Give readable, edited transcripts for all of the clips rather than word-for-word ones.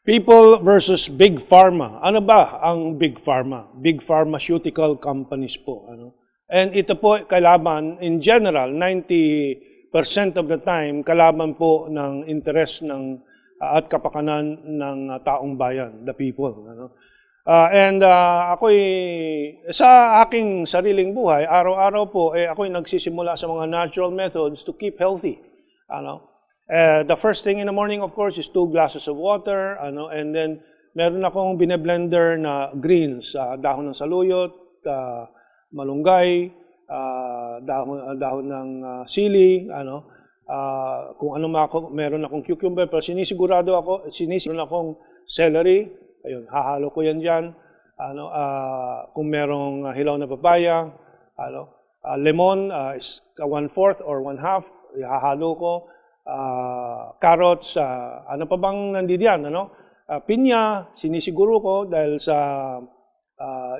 People versus Big Pharma. Ano ba ang Big Pharma? Big pharmaceutical companies po. And ito po, kalaban, in general, 90% of the time, kalaban po ng interest ng at kapakanan ng taong bayan, the people. Ako'y, sa aking sariling buhay, araw-araw po, ako'y nagsisimula sa mga natural methods to keep healthy. The first thing in the morning, of course, is 2 glasses of water, and then meron akong bine-blender na greens, dahon ng saluyot, malunggay, dahon ng sili, kung ano meron akong cucumber, pero sinisigurado akong celery, ayun, hahalo ko yan dyan, kung merong hilaw na papaya, lemon, is 1/4 or 1/2, ihahalo ko, carrots, ano pa bang nandiyan, pinya, sinisiguro ko dahil sa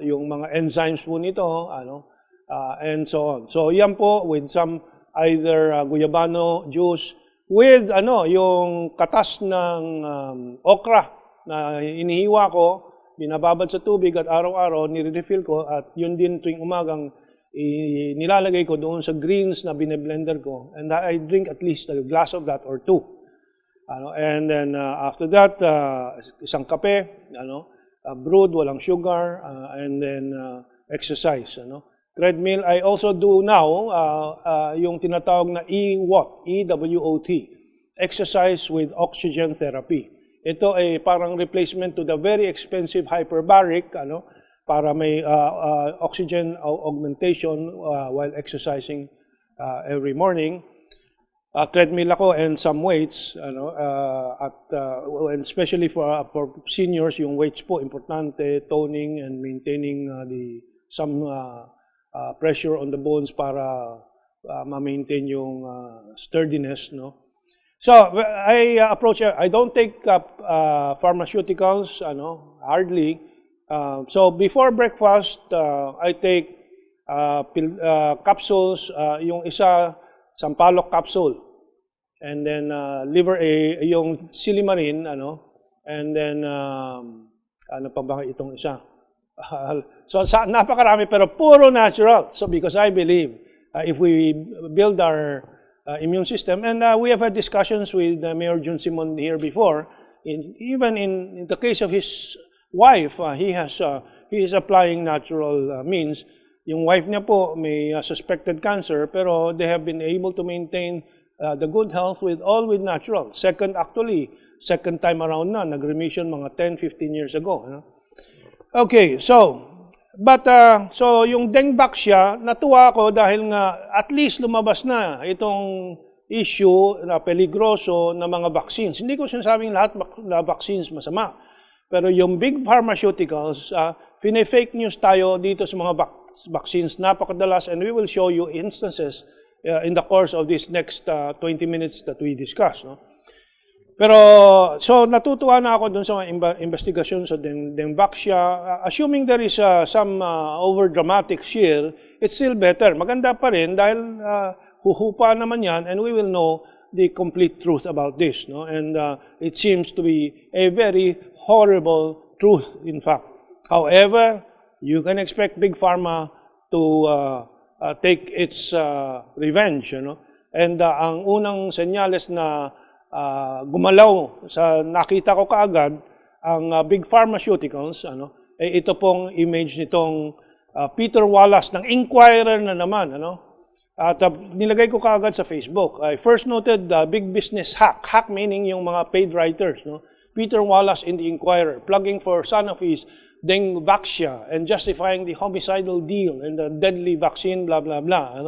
yung mga enzymes po nito, and so on. So yan po with some either guyabano juice with yung katas ng okra na inihiwa ko, binababad sa tubig at araw-araw nire-refill ko at yun din tuwing umagang nilalagay ko doon sa greens na bine-blender ko, and I drink at least a glass of that or 2. And then after that, isang kape, brewed, walang sugar, and then exercise. Treadmill, I also do now yung tinatawag na EWOT, exercise with oxygen therapy. Ito ay parang replacement to the very expensive hyperbaric, para may oxygen augmentation while exercising every morning. Treadmill ako and some weights, and especially for seniors, yung weights po importante, toning and maintaining some pressure on the bones para ma-maintain yung sturdiness, So I don't take pharmaceuticals, hardly. So before breakfast, I take capsules, yung isa, sampalok capsule, and then yung silimarin, and then ano pa ba itong isa? So napakarami pero puro natural. So because I believe if we build our immune system, and we have had discussions with Mayor Jun Simon here before, even in the case of his wife, he is applying natural means. Yung wife niya po may suspected cancer, pero they have been able to maintain the good health with natural. Second time around na, nag-remission mga 10-15 years ago. Okay, so yung Dengvaxia, natuwa ako dahil nga at least lumabas na itong issue na peligroso na mga vaccines. Hindi ko sinasabing lahat na vaccines masama. Pero yung big pharmaceuticals, fake news tayo dito sa mga vaccines, napakadalas, and we will show you instances in the course of this next 20 minutes that we discuss. Pero, so natutuwa na ako dun sa investigasyon sa Dengvaxia. Assuming there is some over-dramatic here, it's still better. Maganda pa rin dahil huhupa naman yan, and we will know the complete truth about this, and it seems to be a very horrible truth, in fact. However, you can expect Big Pharma to take its revenge, and ang unang senyales na gumalaw sa nakita ko kaagad ang Big Pharmaceuticals, ito pong image nitong Peter Wallace ng Inquirer na naman, At nilagay ko kaagad sa Facebook. I first noted the big business hack. Hack meaning yung mga paid writers. Peter Wallace in the Inquirer, plugging for Sanofi's Dengvaxia and justifying the homicidal deal and the deadly vaccine, blah, blah, blah.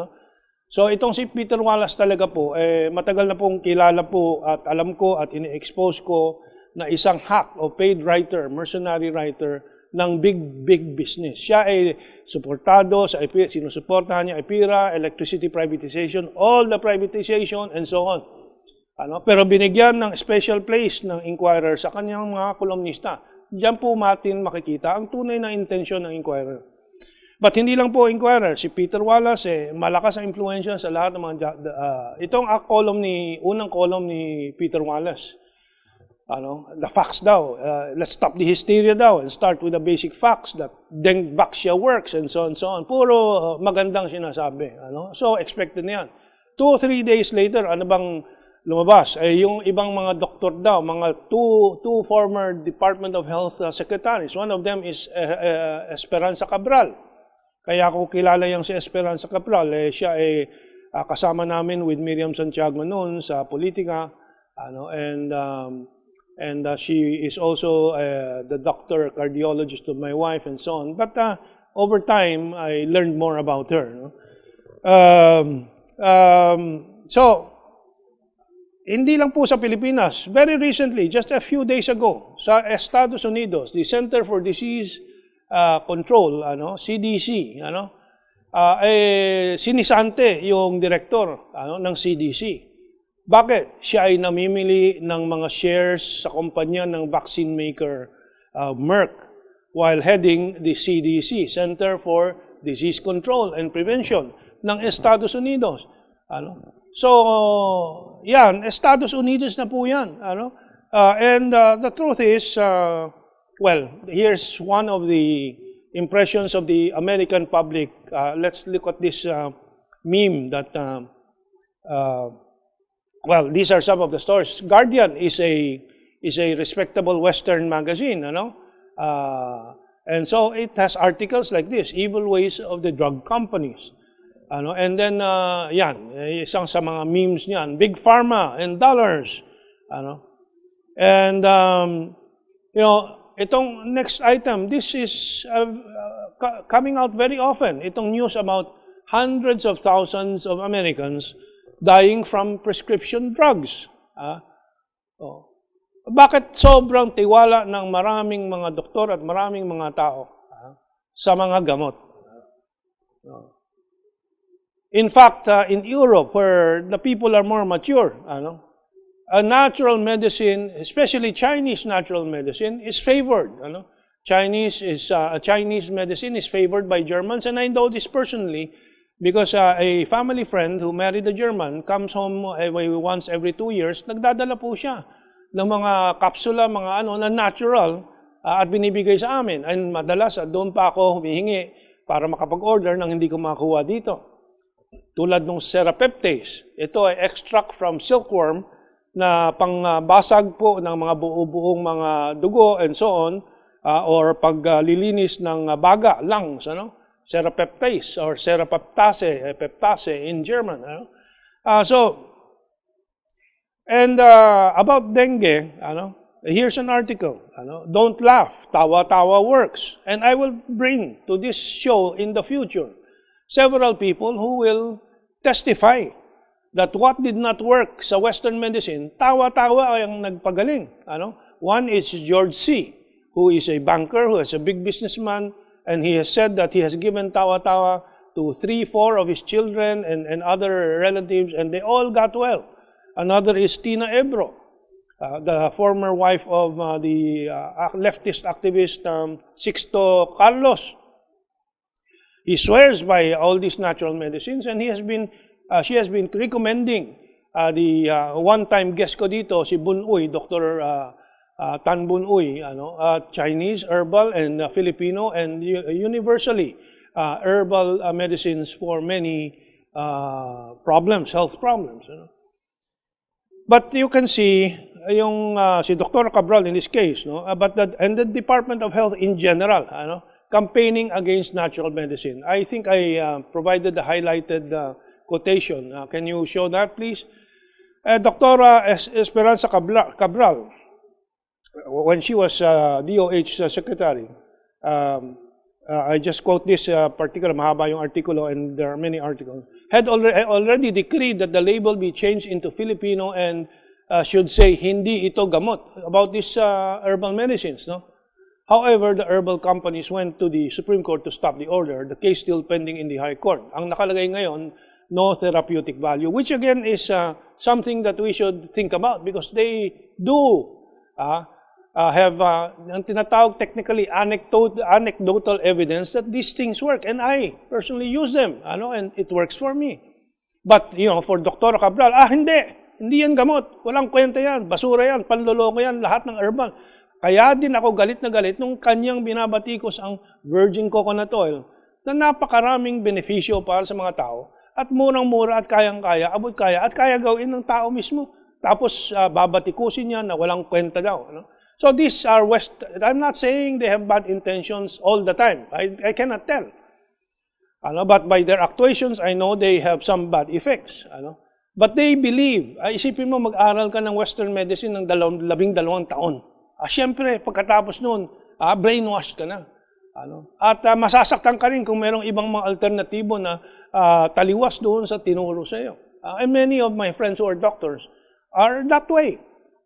So itong si Peter Wallace talaga po, matagal na pong kilala po at alam ko at ini-expose ko na isang hack o paid writer, mercenary writer, ng big business. Siya ay suportado sa sinusuportahan niya IPIRA, electricity privatization, all the privatization and so on. Pero binigyan ng special place ng Inquirer sa kanyang mga kolumnista. Diyan po natin makikita ang tunay na intensyon ng Inquirer. But hindi lang po Inquirer, si Peter Wallace malakas ang impluwensya sa lahat ng mga itong unang column ni Peter Wallace. the facts daw. Let's stop the hysteria daw and start with the basic facts that Dengvaxia works and so on, so on. Puro magandang sinasabi. So, expected na yan. 2 or 3 days later, ano bang lumabas? Yung ibang mga doktor daw, mga two former Department of Health secretaries. One of them is Esperanza Cabral. Kaya ako kilala yung si Esperanza Cabral. Siya ay kasama namin with Miriam Santiago noon sa politika. And she is also the doctor, cardiologist of my wife and so on. But over time, I learned more about her. So, hindi lang po sa Pilipinas. Very recently, just a few days ago, sa Estados Unidos, the Center for Disease Control, CDC, sinisante yung director ng CDC. Bakit? Siya ay namimili ng mga shares sa kumpanya ng vaccine maker Merck while heading the CDC, Center for Disease Control and Prevention ng Estados Unidos. So, yan, Estados Unidos na po yan. And the truth is, well, here's one of the impressions of the American public. Let's look at this meme that well, these are some of the stories. Guardian is a respectable Western magazine, and so it has articles like this: "Evil Ways of the Drug Companies." And then yan, isang sa mga memes niyan, Big Pharma and dollars. And itong next item, this is coming out very often. Itong news about hundreds of thousands of Americans dying from prescription drugs. Bakit sobrang tiwala ng maraming mga doktor at maraming mga tao sa mga gamot? In fact, in Europe, where the people are more mature, a natural medicine, especially Chinese natural medicine, is favored. Chinese medicine is favored by Germans, and I know this personally, because a family friend who married a German comes home once every 2 years, nagdadala po siya ng mga kapsula, mga na natural at binibigay sa amin. And madalas, doon pa ako humihingi para makapag-order ng hindi ko makuha dito. Tulad ng serapeptase. Ito ay extract from silkworm na pangbasag po ng mga buo-buong mga dugo and so on, or paglilinis ng baga, lungs, serapeptase or serapeptase, peptase in German. About dengue, here's an article. Don't laugh, tawa-tawa works. And I will bring to this show in the future several people who will testify that what did not work sa Western medicine, tawa-tawa ang nagpagaling. One is George C., who is a banker, who is a big businessman, and he has said that he has given tawa-tawa to 3-4 of his children and other relatives, and they all got well. Another is Tina Ebro, the former wife of the leftist activist Sixto Carlos. He swears by all these natural medicines, and she has been recommending the one-time guest ko dito, si Bun Uy, Dr. Tan Bun Uy, Chinese, herbal, and Filipino, and universally herbal medicines for many problems, health problems. But you can see, si Dr. Cabral in this case, and the Department of Health in general, campaigning against natural medicine. I think I provided the highlighted quotation. Can you show that, please? Dr. Esperanza Cabral, when she was DOH secretary, I just quote this particular, mahaba yung artikulo, and there are many articles, had already decreed that the label be changed into Filipino and should say, hindi ito gamot, about these herbal medicines. However, the herbal companies went to the Supreme Court to stop the order. The case still pending in the High Court. Ang nakalagay ngayon, no therapeutic value, which again is something that we should think about, because they do have ang tinatawag technically anecdotal evidence that these things work, and I personally use them, and it works for me. But for Dr. Cabral, hindi. Hindi yan gamot. Walang kwenta yan. Basura yan. Panloloko yan. Lahat ng herbal. Kaya din ako galit na galit nung kanyang binabatikos ang virgin coconut oil na napakaraming benepisyo para sa mga tao at murang-mura at kayang-kaya, abot kaya at kaya gawin ng tao mismo. Tapos babatikusin niya na walang kwenta daw. Ano? So these are I'm not saying they have bad intentions all the time. I cannot tell. Ano? But by their actuations, I know they have some bad effects. Ano? But they believe, isipin mo mag-aral ka ng Western medicine ng 12 taon. Siyempre, pagkatapos noon, brainwash ka na. Ano? At masasaktan ka rin kung mayroong ibang mga alternatibo na taliwas doon sa tinuro sa iyo. And many of my friends who are doctors are that way.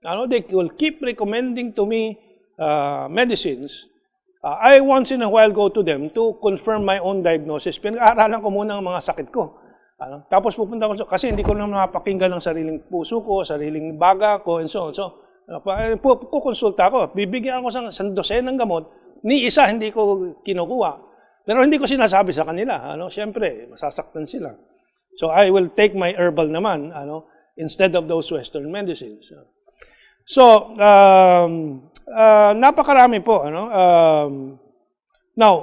Ano? They will keep recommending to me medicines. I once in a while go to them to confirm my own diagnosis. Pinag-aaralan ko muna ang mga sakit ko. Ano? Tapos pupunta ko, kasi hindi ko naman mapakinggan ang sariling puso ko, sariling baga ko, and so on. So, kukonsulta ko, bibigyan ako sa dosen ng gamot, ni isa hindi ko kinukuha. Pero hindi ko sinasabi sa kanila, siyempre, masasaktan sila. So I will take my herbal naman, instead of those Western medicines. So, napakarami po, now,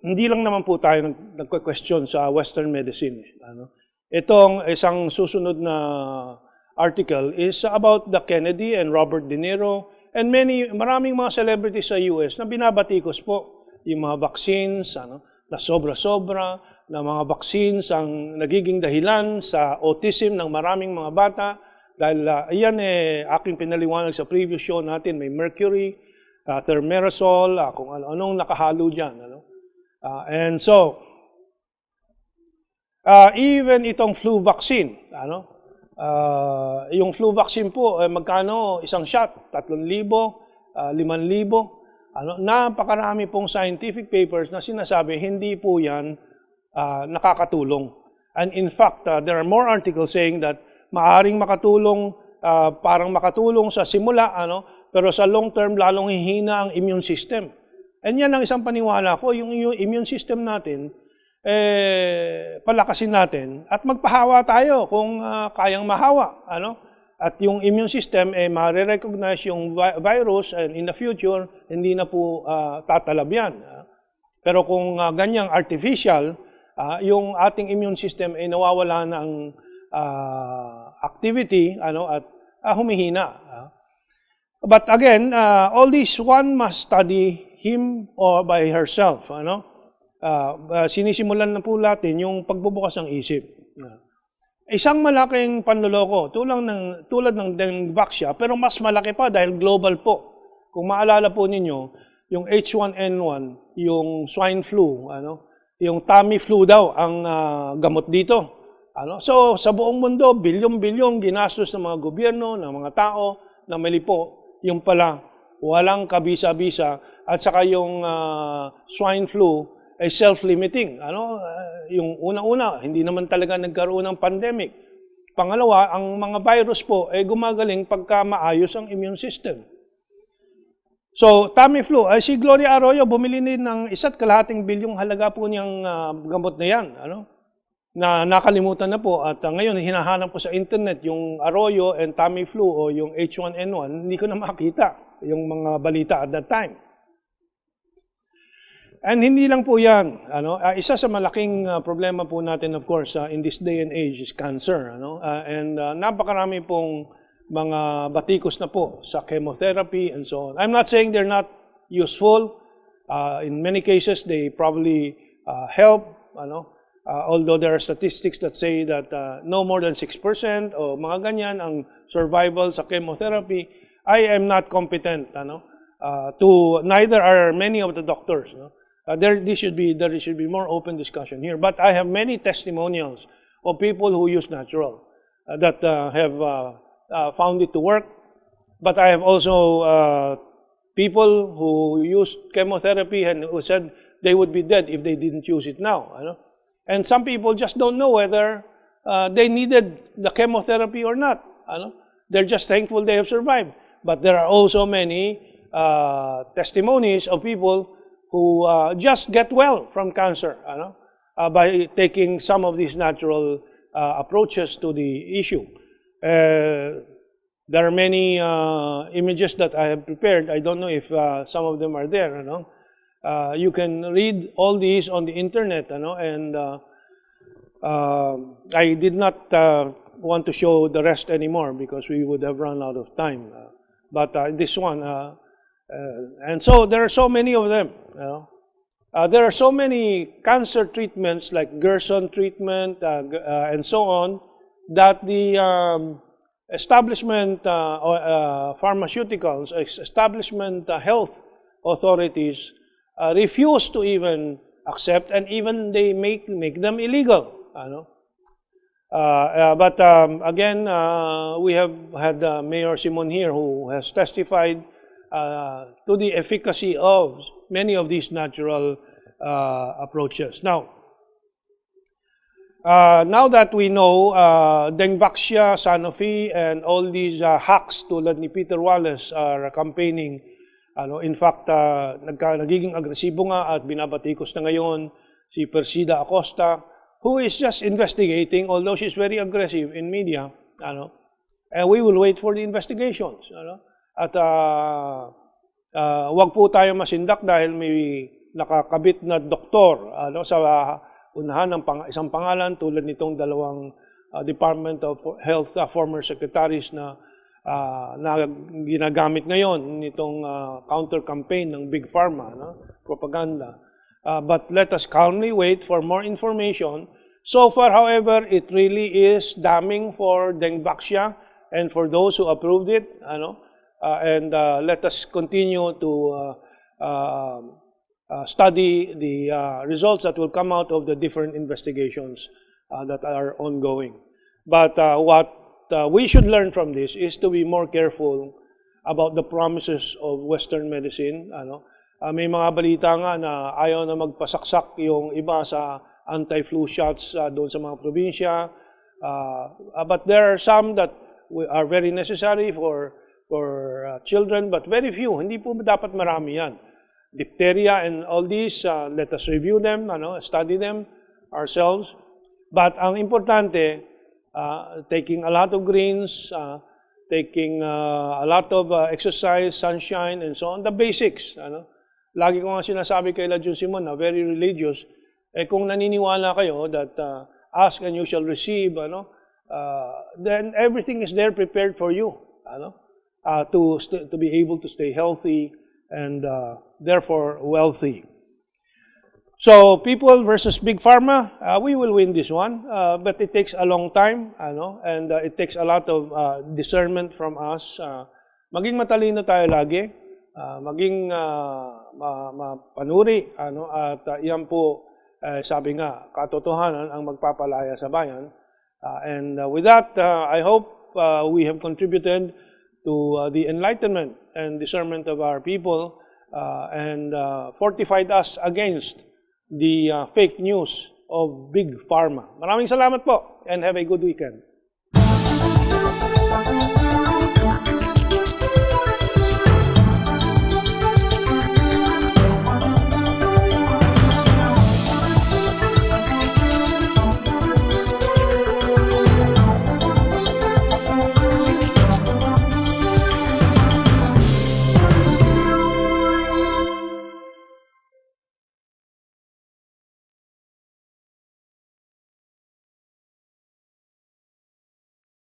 hindi lang naman po tayo nagque-question sa Western medicine. Itong isang susunod na article is about the Kennedy and Robert De Niro and maraming mga celebrities sa US na binabatikos po yung mga vaccines na sobra-sobra, na mga vaccines ang nagiging dahilan sa autism ng maraming mga bata dahil iyan aking pinaliwanag sa previous show natin, may mercury, thimerosal, kung anong nakahalo dyan. And so, even itong flu vaccine, yung flu vaccine po, magkano isang shot? 3,000, 5,000. Napakarami pong scientific papers na sinasabi hindi po yan nakakatulong. And in fact, there are more articles saying that maaring makatulong, parang makatulong sa simula, pero sa long term lalong hihina ang immune system. And yan ang isang paniwala ko, yung immune system natin, palakasin natin at magpahawa tayo kung kayang mahawa. At yung immune system, ma-recognize yung virus and in the future, hindi na po tatalab yan. Pero kung ganyang artificial, yung ating immune system ay nawawala ng activity at humihina. But again, all this one must study him or by herself. Sinisimulan na po natin yung pagbubukas ng isip. Isang malaking panloloko, tulad ng Dengvaxia, pero mas malaki pa dahil global po. Kung maalala po ninyo, yung H1N1, yung swine flu, yung Tamiflu daw ang gamot dito. So sa buong mundo, bilyon-bilyon ginastos ng mga gobyerno, ng mga tao, na mali po, yung pala, walang kabisa-bisa, at saka yung swine flu, ay self-limiting. Yung una-una, hindi naman talaga nagkaroon ng pandemic. Pangalawa, ang mga virus po ay gumagaling pagka maayos ang immune system. So, Tamiflu, si Gloria Arroyo bumili din ng 1.2 bilyong halaga po niyang gamot na yan. Na nakalimutan na po at ngayon hinahanap ko sa internet yung Arroyo and Tamiflu o yung H1N1, hindi ko na makita yung mga balita at that time. And hindi lang po yan. Isa sa malaking problema po natin, of course, in this day and age is cancer. And napakarami pong mga batikos na po sa chemotherapy and so on. I'm not saying they're not useful. In many cases, they probably help. Although there are statistics that say that no more than 6% o mga ganyan ang survival sa chemotherapy, I am not competent. Neither are many of the doctors. There should be more open discussion here. But I have many testimonials of people who use natural that have found it to work. But I have also people who used chemotherapy and who said they would be dead if they didn't use it now. And some people just don't know whether they needed the chemotherapy or not. They're just thankful they have survived. But there are also many testimonies of people who just get well from cancer by taking some of these natural approaches to the issue. There are many images that I have prepared. I don't know if some of them are there. You can read all these on the internet, and I did not want to show the rest anymore because we would have run out of time. But this one, and so there are so many of them. There are so many cancer treatments like Gerson treatment and so on that the establishment pharmaceuticals, establishment health authorities refuse to even accept, and even they make them illegal. But again, we have had Mayor Simon here who has testified to the efficacy of many of these natural approaches. Now that we know Dengvaxia, Sanofi, and all these hacks tulad ni Peter Wallace are campaigning, in fact, nagiging agresibo nga at binabatikos na ngayon si Persida Acosta, who is just investigating, although she's very aggressive in media, and we will wait for the investigations. At wag po tayo masindak dahil may nakakabit na doktor sa unahan ng isang pangalan tulad nitong dalawang Department of Health former secretaries na ginagamit ngayon nitong counter-campaign ng Big Pharma, propaganda. But let us calmly wait for more information. So far, however, it really is damning for Dengvaxia and for those who approved it. And let us continue to study the results that will come out of the different investigations that are ongoing. But what we should learn from this is to be more careful about the promises of Western medicine. May mga balita nga na ayaw na magpasaksak yung iba sa anti-flu shots doon sa mga probinsya. But there are some that are very necessary for children, but very few. Hindi po dapat marami yan. Diphtheria and all these, let us review them, study them ourselves. But ang importante, taking a lot of greens, taking a lot of exercise, sunshine, and so on, the basics. Lagi ko nga sinasabi kay Jun Simon na very religious, kung naniniwala kayo that ask and you shall receive, then everything is there prepared for you, to be able to stay healthy and therefore wealthy. So people versus Big Pharma, we will win this one, but it takes a long time, and it takes a lot of discernment from us. Maging matalino tayo lagi, maging mapanuri, at yan po, sabi nga, katotohanan ang magpapalaya sa bayan. And with that, I hope we have contributed to the enlightenment and discernment of our people and fortified us against the fake news of Big Pharma. Maraming salamat po and have a good weekend.